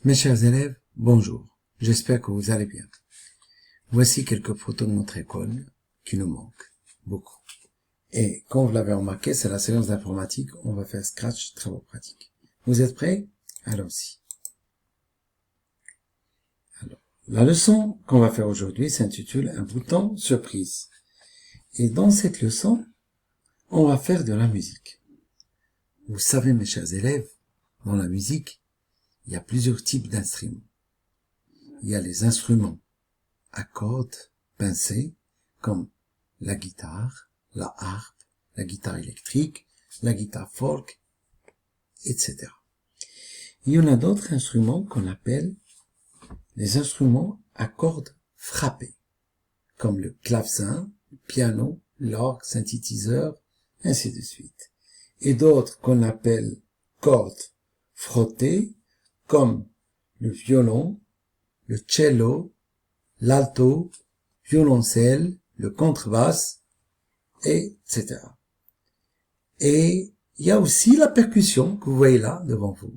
Mes chers élèves, bonjour. J'espère que vous allez bien. Voici quelques photos de notre école qui nous manquent beaucoup. Et comme vous l'avez remarqué, c'est la séance d'informatique. On va faire Scratch, travaux pratiques. Vous êtes prêts? Allons-y. Alors, la leçon qu'on va faire aujourd'hui s'intitule Un bouton surprise. Et dans cette leçon, on va faire de la musique. Vous savez, mes chers élèves, dans la musique, il y a plusieurs types d'instruments. Il y a les instruments à cordes pincées, comme la guitare, la harpe, la guitare électrique, la guitare folk, etc. Il y en a d'autres instruments qu'on appelle les instruments à cordes frappées, comme le clavecin, le piano, l'orgue, synthétiseur, ainsi de suite. Et d'autres qu'on appelle cordes frottées, comme le violon, le cello, l'alto, violoncelle, le contrebasse, etc. Et il y a aussi la percussion que vous voyez là devant vous,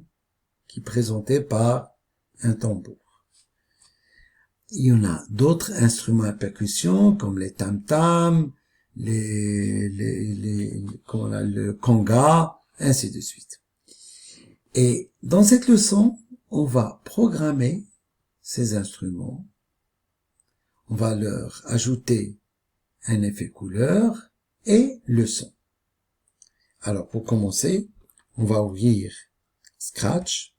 qui est présentée par un tambour. Il y en a d'autres instruments à percussion comme les tam-tams, le conga, ainsi de suite. Et dans cette leçon, on va programmer ces instruments. On va leur ajouter un effet couleur et le son. Alors, pour commencer, on va ouvrir Scratch.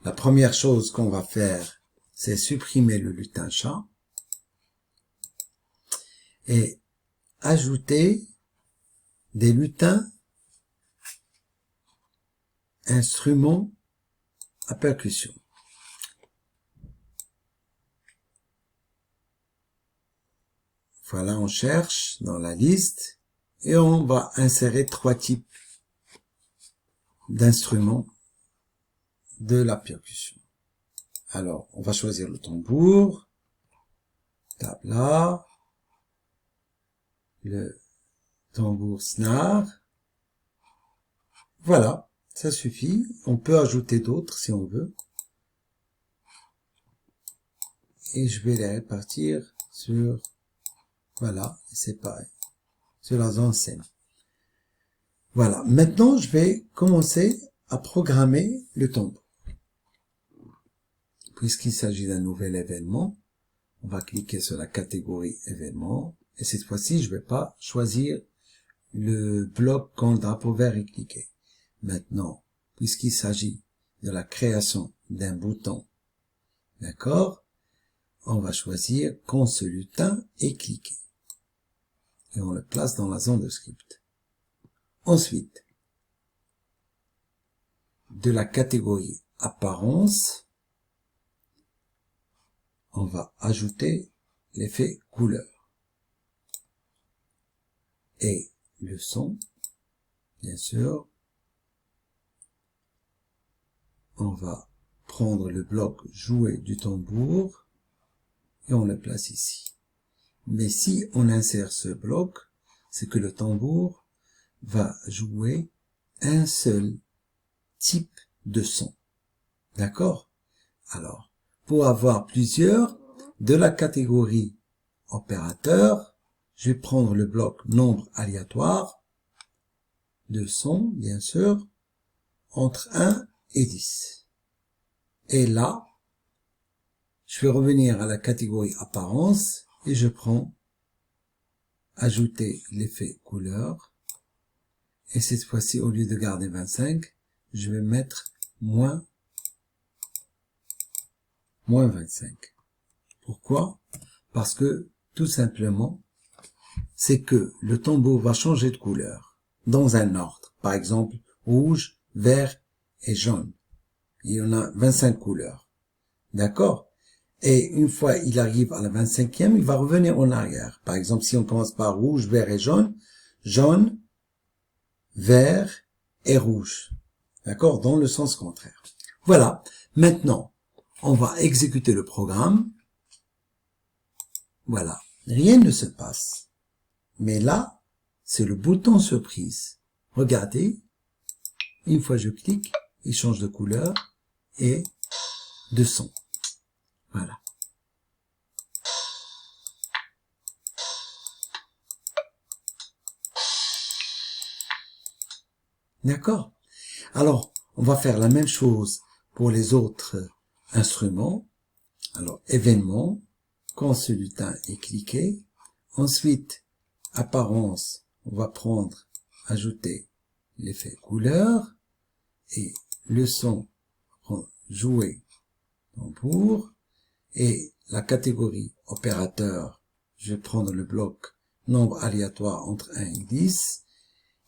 La première chose qu'on va faire, c'est supprimer le lutin-chat et ajouter des lutins instruments à percussion. Voilà, on cherche dans la liste et on va insérer 3 types d'instruments de la percussion. Alors, on va choisir le tambour, tabla, le tambour snare. Voilà, ça suffit. On peut ajouter d'autres si on veut. Et je vais les répartir sur, voilà, c'est pareil, sur la zone scène. Voilà, maintenant je vais commencer à programmer le tambour. Puisqu'il s'agit d'un nouvel événement, on va cliquer sur la catégorie événement. Et cette fois-ci, je ne vais pas choisir le bloc quand le drapeau vert est cliqué. Maintenant, puisqu'il s'agit de la création d'un bouton, d'accord, on va choisir quand ce lutin est cliqué. Et on le place dans la zone de script. Ensuite, de la catégorie apparence, on va ajouter l'effet couleur. Et le son, bien sûr, on va prendre le bloc jouer du tambour et on le place ici. Mais si on insère ce bloc, c'est que le tambour va jouer un seul type de son. D'accord? Alors, pour avoir plusieurs, de la catégorie opérateur, je vais prendre le bloc nombre aléatoire de son, bien sûr, entre 1 et 10. Et là, je vais revenir à la catégorie apparence et je prends ajouter l'effet couleur. Et cette fois-ci, au lieu de garder 25, je vais mettre moins 25. Pourquoi? Parce que, tout simplement, c'est que le tambour va changer de couleur dans un ordre. Par exemple, rouge, vert et jaune. Il y en a 25 couleurs. D'accord? Et une fois il arrive à la 25e, il va revenir en arrière. Par exemple, si on commence par rouge, vert et jaune, jaune, vert et rouge. D'accord? Dans le sens contraire. Voilà. Maintenant, on va exécuter le programme. Voilà. Rien ne se passe. Mais là, c'est le bouton surprise. Regardez, une fois je clique, il change de couleur et de son. Voilà. D'accord? Alors, on va faire la même chose pour les autres instruments. Alors, événement, quand ce lutin est cliqué. Ensuite, apparence, on va prendre, ajouter l'effet couleur. Et le son, jouer, tambour. Et la catégorie opérateur, je vais prendre le bloc nombre aléatoire entre 1 et 10.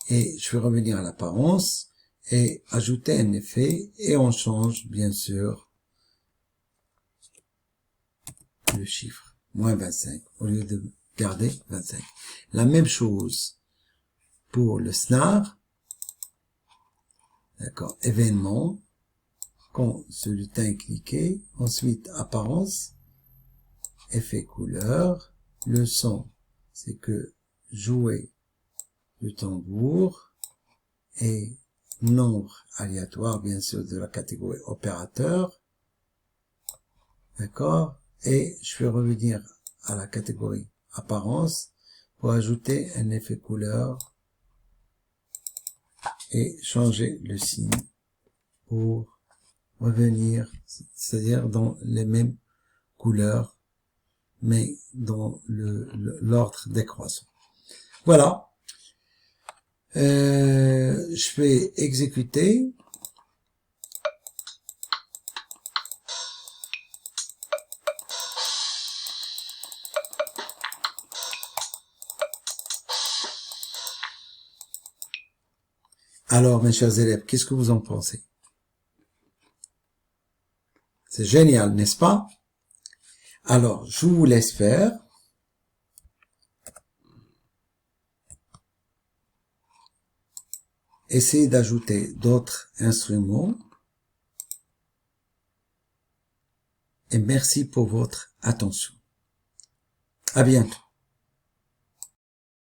Et je vais revenir à l'apparence et ajouter un effet. Et on change, bien sûr, le chiffre, moins 25, au lieu de garder 25. La même chose pour le snare. D'accord, événement, quand ce lutin est cliqué, ensuite apparence, effet couleur, le son, c'est que jouer le tambour, et nombre aléatoire, bien sûr, de la catégorie opérateur, d'accord, et je vais revenir à la catégorie apparence pour ajouter un effet couleur et changer le signe pour revenir, c'est-à-dire dans les mêmes couleurs, mais dans l'ordre décroissant. Voilà. Je vais exécuter. Alors, mes chers élèves, qu'est-ce que vous en pensez? C'est génial, n'est-ce pas? Alors, je vous laisse faire. Essayez d'ajouter d'autres instruments. Et merci pour votre attention. À bientôt.